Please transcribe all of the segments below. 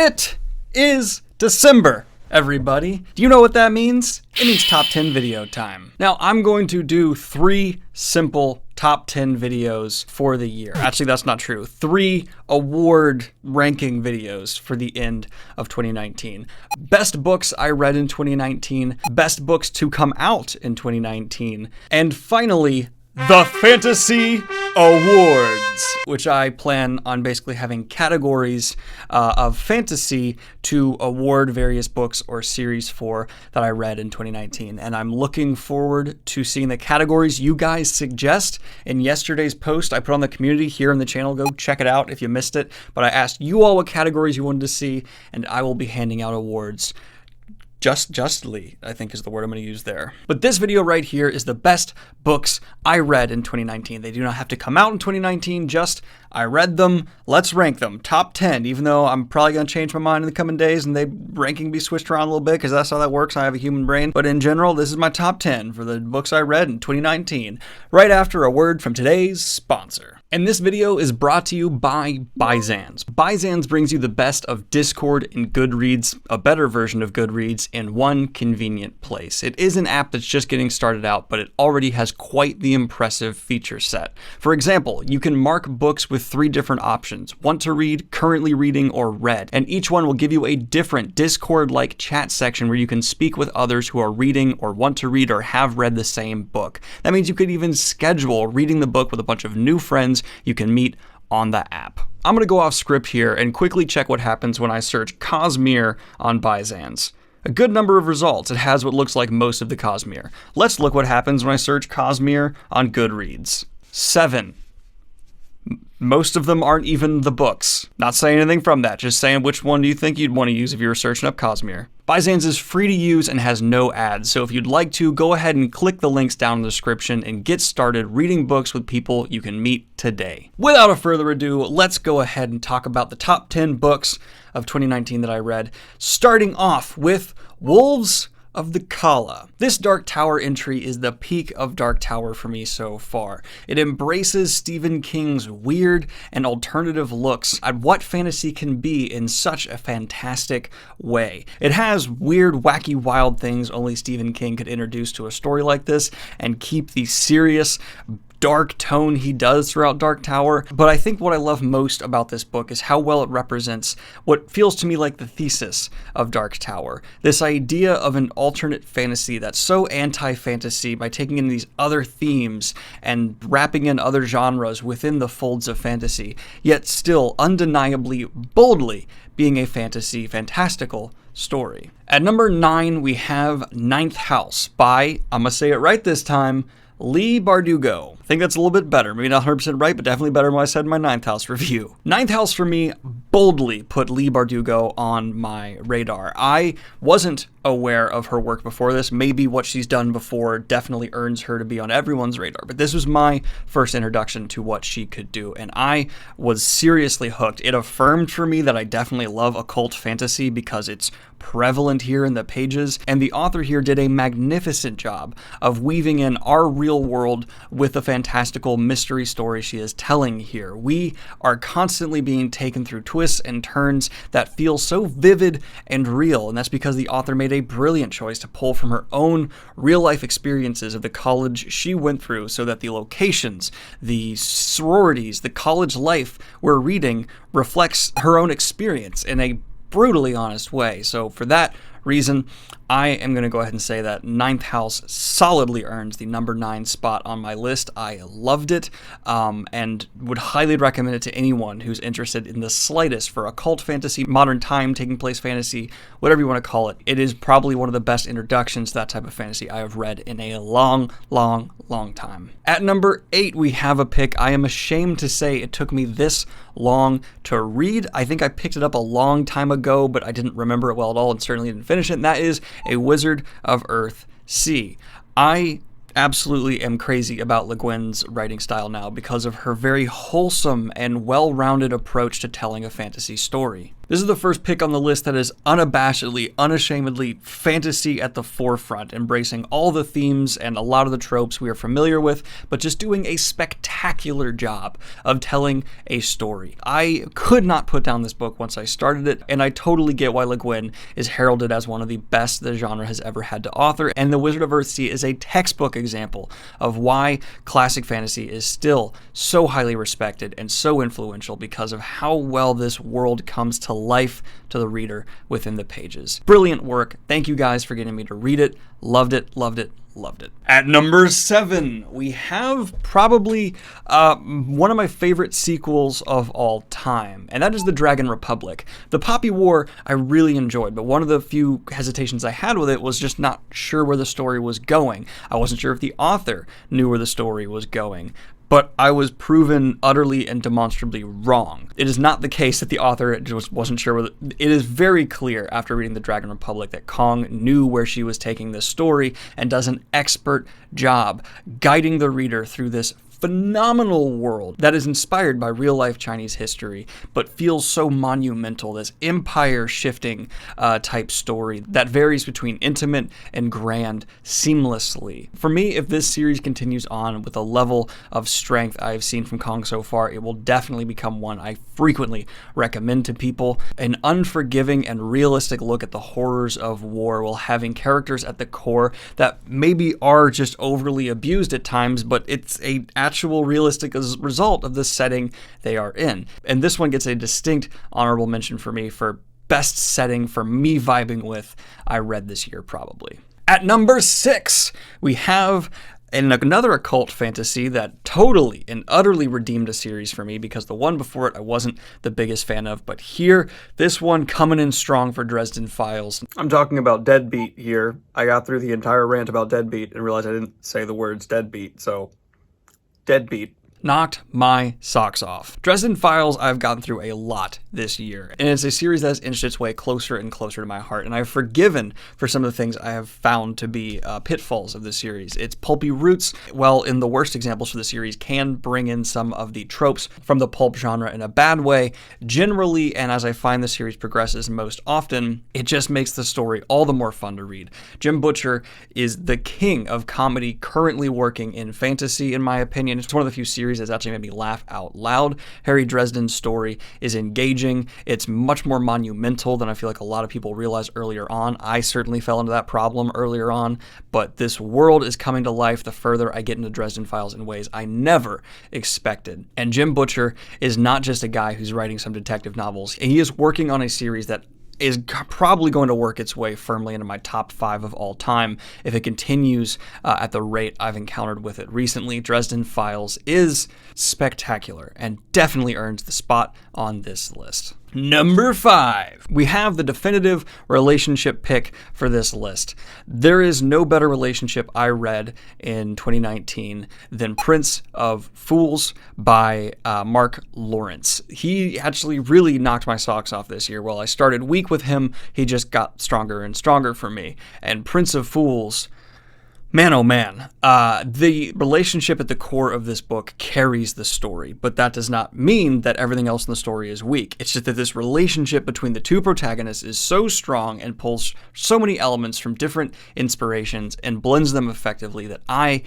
It is December, everybody. Do you know what that means? It means top 10 video time. Now, I'm going to do 3 simple top 10 videos for the year. Actually, that's not true. 3 award ranking videos for the end of 2019. Best books I read in 2019, best books to come out in 2019, and finally, the Fantasy Awards, which I plan on basically having categories of fantasy to award various books or series for that I read in 2019. And I'm looking forward to seeing the categories you guys suggest. In yesterday's post I put on the community here in the channel, go check it out if you missed it. But I asked you all what categories you wanted to see, and I will be handing out awards justly, I think is the word I'm going to use there. But this video right here is the best books I read in 2019. They do not have to come out in 2019, just I read them, let's rank them. Top 10, even though I'm probably going to change my mind in the coming days and they ranking be switched around a little bit because that's how that works. I have a human brain. But in general, this is my top 10 for the books I read in 2019, right after a word from today's sponsor. And this video is brought to you by Byzance. Byzance brings you the best of Discord and Goodreads, a better version of Goodreads, in one convenient place. It is an app that's just getting started out, but it already has quite the impressive feature set. For example, you can mark books with 3 different options: want to read, currently reading, or read. And each one will give you a different Discord-like chat section where you can speak with others who are reading or want to read or have read the same book. That means you could even schedule reading the book with a bunch of new friends you can meet on the app. I'm going to go off script here and quickly check what happens when I search Cosmere on Byzance. A good number of results. It has what looks like most of the Cosmere. Let's look what happens when I search Cosmere on Goodreads. 7. Most of them aren't even the books. Not saying anything from that, just saying which one do you think you'd want to use if you were searching up Cosmere. Byzance is free to use and has no ads, so if you'd like to, go ahead and click the links down in the description and get started reading books with people you can meet today. Without a further ado, let's go ahead and talk about the top 10 books of 2019 that I read, starting off with Wolves of the Calla. This Dark Tower entry is the peak of Dark Tower for me so far. It embraces Stephen King's weird and alternative looks at what fantasy can be in such a fantastic way. It has weird, wacky, wild things only Stephen King could introduce to a story like this and keep the serious, dark tone he does throughout Dark Tower. But I think what I love most about this book is how well it represents what feels to me like the thesis of Dark Tower. This idea of an alternate fantasy that's so anti-fantasy by taking in these other themes and wrapping in other genres within the folds of fantasy, yet still undeniably, boldly being a fantastical story. At number 9, we have Ninth House by, I'm gonna say it right this time, Leigh Bardugo. I think that's a little bit better. Maybe not 100% right, but definitely better than what I said in my Ninth House review. Ninth House for me boldly put Leigh Bardugo on my radar. I wasn't aware of her work before this. Maybe what she's done before definitely earns her to be on everyone's radar, but this was my first introduction to what she could do, and I was seriously hooked. It affirmed for me that I definitely love occult fantasy because it's prevalent here in the pages, and the author here did a magnificent job of weaving in our real world with the fantastical mystery story she is telling here. We are constantly being taken through twists and turns that feel so vivid and real, and that's because the author made a brilliant choice to pull from her own real-life experiences of the college she went through so that the locations, the sororities, the college life we're reading reflects her own experience in a brutally honest way. So for that reason, I am going to go ahead and say that Ninth House solidly earns the number 9 spot on my list. I loved it and would highly recommend it to anyone who's interested in the slightest for occult fantasy, modern time, taking place fantasy, whatever you want to call it. It is probably one of the best introductions to that type of fantasy I have read in a long time. At number 8, we have a pick I am ashamed to say it took me this long to read. I think I picked it up a long time ago, but I didn't remember it well at all and certainly didn't finish it, and that is A Wizard of Earthsea. I absolutely am crazy about Le Guin's writing style now because of her very wholesome and well-rounded approach to telling a fantasy story. This is the first pick on the list that is unabashedly, unashamedly fantasy at the forefront, embracing all the themes and a lot of the tropes we are familiar with, but just doing a spectacular job of telling a story. I could not put down this book once I started it, and I totally get why Le Guin is heralded as one of the best the genre has ever had to author, and The Wizard of Earthsea is a textbook example of why classic fantasy is still so highly respected and so influential because of how well this world comes to life to the reader within the pages. Brilliant work. Thank you guys for getting me to read it. Loved it, loved it, loved it. At number 7, we have probably one of my favorite sequels of all time, and that is The Dragon Republic. The Poppy War I really enjoyed, but one of the few hesitations I had with it was just not sure where the story was going. I wasn't sure if the author knew where the story was going. But I was proven utterly and demonstrably wrong. It is not the case that the author just wasn't sure whether. It is very clear after reading The Dragon Republic that Kong knew where she was taking this story and does an expert job guiding the reader through this phenomenal world that is inspired by real-life Chinese history, but feels so monumental, this empire-shifting type story that varies between intimate and grand seamlessly. For me, if this series continues on with a level of strength I have seen from Kong so far, it will definitely become one I frequently recommend to people. An unforgiving and realistic look at the horrors of war while having characters at the core that maybe are just overly abused at times, but it's a actual realistic result of the setting they are in. And this one gets a distinct honorable mention for me for best setting for me vibing with I read this year probably. At number 6, we have another occult fantasy that totally and utterly redeemed a series for me because the one before it I wasn't the biggest fan of, but here, this one coming in strong for Dresden Files. I'm talking about Deadbeat here. I got through the entire rant about Deadbeat and realized I didn't say the words Deadbeat, so Deadbeat knocked my socks off. Dresden Files I've gotten through a lot this year, and it's a series that has inched its way closer and closer to my heart, and I've forgiven for some of the things I have found to be pitfalls of the series. Its pulpy roots, well, in the worst examples for the series, can bring in some of the tropes from the pulp genre in a bad way. Generally, and as I find the series progresses most often, it just makes the story all the more fun to read. Jim Butcher is the king of comedy currently working in fantasy, in my opinion. It's one of the few series that's actually made me laugh out loud. Harry Dresden's story is engaging. It's much more monumental than I feel like a lot of people realize earlier on. I certainly fell into that problem earlier on, but this world is coming to life the further I get into Dresden Files in ways I never expected. And Jim Butcher is not just a guy who's writing some detective novels. He is working on a series that is probably going to work its way firmly into my top 5 of all time if it continues at the rate I've encountered with it recently. Dresden Files is spectacular and definitely earns the spot on this list. Number 5, we have the definitive relationship pick for this list. There is no better relationship I read in 2019 than Prince of Fools by Mark Lawrence. He actually really knocked my socks off this year. While I started weak with him, he just got stronger and stronger for me. And Prince of Fools, man, oh man, the relationship at the core of this book carries the story, but that does not mean that everything else in the story is weak. It's just that this relationship between the two protagonists is so strong and pulls so many elements from different inspirations and blends them effectively that I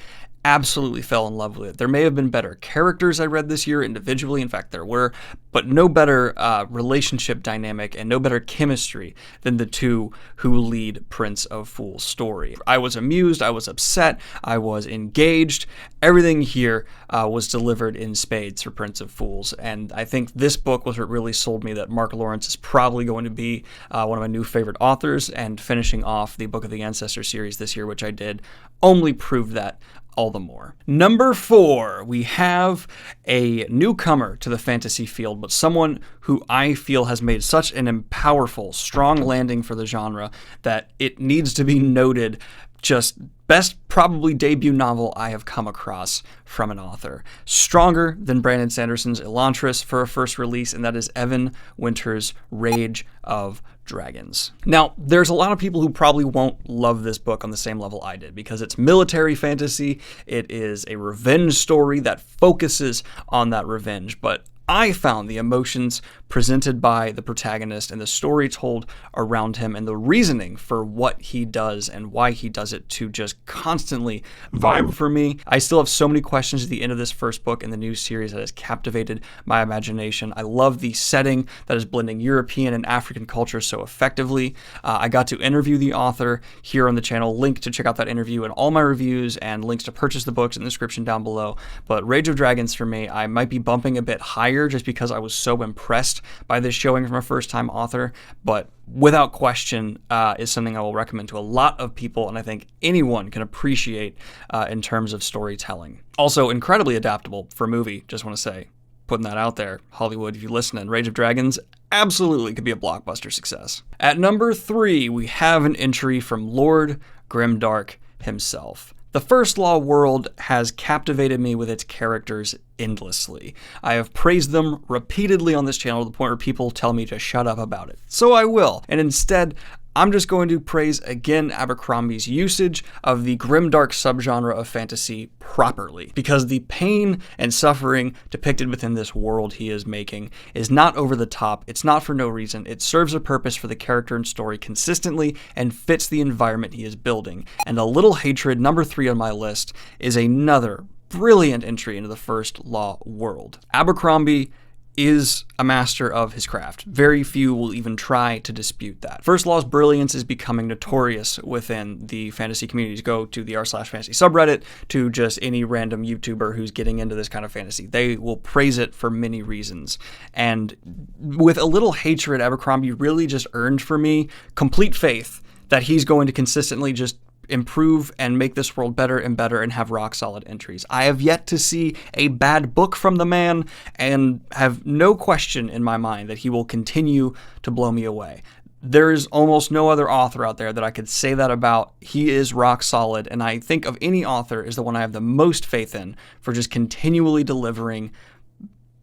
absolutely fell in love with it. There may have been better characters I read this year individually, in fact there were, but no better relationship dynamic and no better chemistry than the two who lead Prince of Fools' story. I was amused, I was upset, I was engaged. Everything here was delivered in spades for Prince of Fools, and I think this book was what really sold me that Mark Lawrence is probably going to be one of my new favorite authors, and finishing off the Book of the Ancestor series this year, which I did, only proved that all the more. Number 4, we have a newcomer to the fantasy field, but someone who I feel has made such an powerful, strong landing for the genre that it needs to be noted. Just best probably debut novel I have come across from an author. Stronger than Brandon Sanderson's Elantris for a first release, and that is Evan Winter's Rage of Dragons. Now, there's a lot of people who probably won't love this book on the same level I did because it's military fantasy. It is a revenge story that focuses on that revenge, but I found the emotions presented by the protagonist and the story told around him and the reasoning for what he does and why he does it to just constantly vibe for me. I still have so many questions at the end of this first book in the new series that has captivated my imagination. I love the setting that is blending European and African culture so effectively. I got to interview the author here on the channel. Link to check out that interview and all my reviews and links to purchase the books in the description down below. But Rage of Dragons for me, I might be bumping a bit higher just because I was so impressed by this showing from a first-time author, but without question is something I will recommend to a lot of people, and I think anyone can appreciate in terms of storytelling. Also, incredibly adaptable for a movie, just want to say. Putting that out there. Hollywood, if you listen, Rage of Dragons absolutely could be a blockbuster success. At number 3, we have an entry from Lord Grimdark himself. The First Law world has captivated me with its characters endlessly. I have praised them repeatedly on this channel to the point where people tell me to shut up about it. So I will. And instead, I'm just going to praise again Abercrombie's usage of the grimdark subgenre of fantasy properly, because the pain and suffering depicted within this world he is making is not over the top, it's not for no reason, it serves a purpose for the character and story consistently and fits the environment he is building. And A Little Hatred, number 3 on my list, is another brilliant entry into the First Law world. Abercrombie is a master of his craft. Very few will even try to dispute that. First Law's brilliance is becoming notorious within the fantasy communities. Go to the r/fantasy subreddit, to just any random YouTuber who's getting into this kind of fantasy. They will praise it for many reasons. And with A Little Hatred, Abercrombie really just earned for me complete faith that he's going to consistently just improve and make this world better and better and have rock solid entries. I have yet to see a bad book from the man and have no question in my mind that he will continue to blow me away. There's almost no other author out there that I could say that about. He is rock solid, and I think of any author is the one I have the most faith in for just continually delivering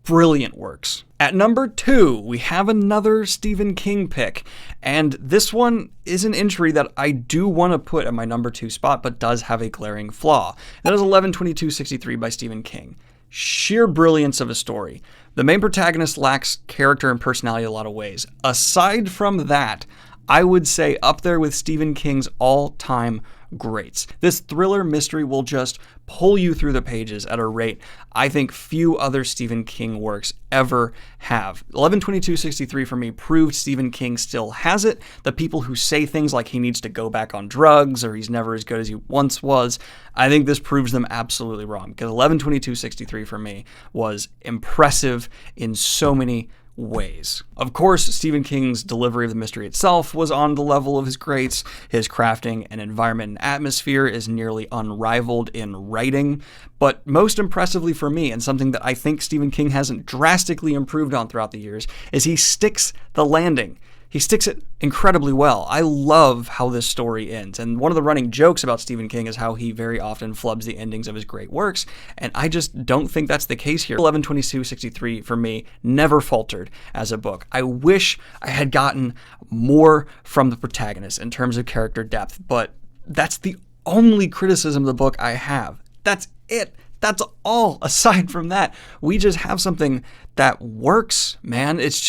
brilliant works. At number 2, we have another Stephen King pick, and this one is an entry that I do want to put at my number 2 spot, but does have a glaring flaw. That is 11/22/63 by Stephen King. Sheer brilliance of a story. The main protagonist lacks character and personality in a lot of ways. Aside from that, I would say up there with Stephen King's all-time greats. This thriller mystery will just pull you through the pages at a rate I think few other Stephen King works ever have. 11/22/63 for me proved Stephen King still has it. The people who say things like he needs to go back on drugs or he's never as good as he once was, I think this proves them absolutely wrong, because 11/22/63 for me was impressive in so many ways. Of course, Stephen King's delivery of the mystery itself was on the level of his greats. His crafting and environment and atmosphere is nearly unrivaled in writing. But most impressively for me, and something that I think Stephen King hasn't drastically improved on throughout the years, is he sticks the landing. He sticks it incredibly well. I love how this story ends, and one of the running jokes about Stephen King is how he very often flubs the endings of his great works, and I just don't think that's the case here. 11/22/63 for me never faltered as a book. I wish I had gotten more from the protagonist in terms of character depth, but that's the only criticism of the book I have. That's it. That's all. Aside from that, we just have something that works, man. It's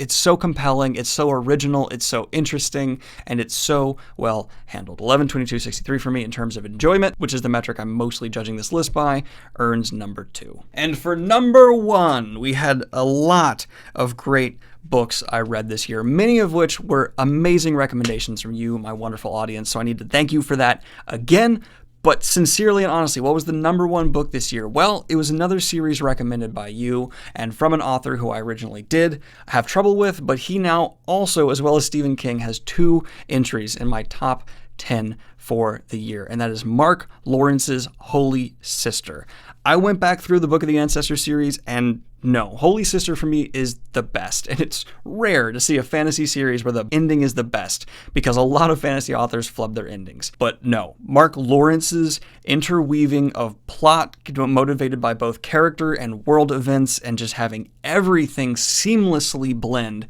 so compelling, it's so original, it's so interesting, and it's so well handled. 11/22/63 for me in terms of enjoyment, which is the metric I'm mostly judging this list by, earns number 2. And for number 1, we had a lot of great books I read this year, many of which were amazing recommendations from you, my wonderful audience, so I need to thank you for that again. But sincerely and honestly, what was the number 1 book this year? Well, it was another series recommended by you and from an author who I originally did have trouble with, but he now also, as well as Stephen King, has 2 entries in my top 10 for the year, and that is Mark Lawrence's Holy Sister. I went back through the Book of the Ancestor series, and no, Holy Sister for me is the best, and it's rare to see a fantasy series where the ending is the best, because a lot of fantasy authors flub their endings. But no, Mark Lawrence's interweaving of plot motivated by both character and world events and just having everything seamlessly blend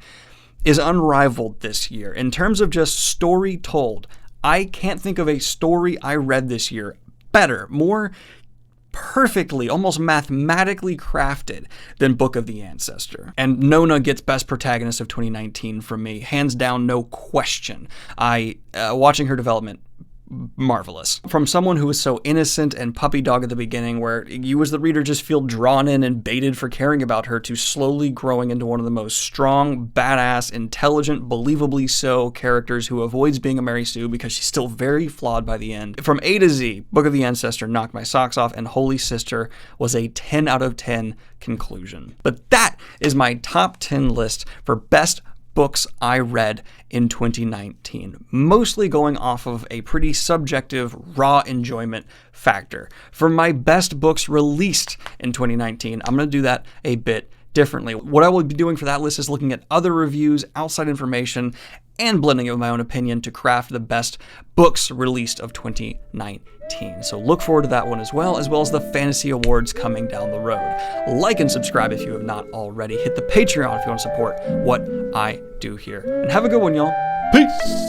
is unrivaled this year. In terms of just story told, I can't think of a story I read this year better, more perfectly, almost mathematically crafted than Book of the Ancestor. And Nona gets Best Protagonist of 2019 from me, hands down, no question. Watching her development, marvelous. From someone who was so innocent and puppy dog at the beginning, where you as the reader just feel drawn in and baited for caring about her, to slowly growing into one of the most strong, badass, intelligent, believably so characters who avoids being a Mary Sue because she's still very flawed by the end. From A to Z, Book of the Ancestor knocked my socks off, and Holy Sister was a 10 out of 10 conclusion. But that is my top 10 list for best books I read in 2019, mostly going off of a pretty subjective, raw enjoyment factor. For my best books released in 2019, I'm going to do that a bit differently. What I will be doing for that list is looking at other reviews, outside information, and blending it with my own opinion to craft the best books released of 2019. So look forward to that one as well as the fantasy awards coming down the road. Like and subscribe if you have not already. Hit the Patreon if you want to support what I do here. And have a good one, y'all. Peace!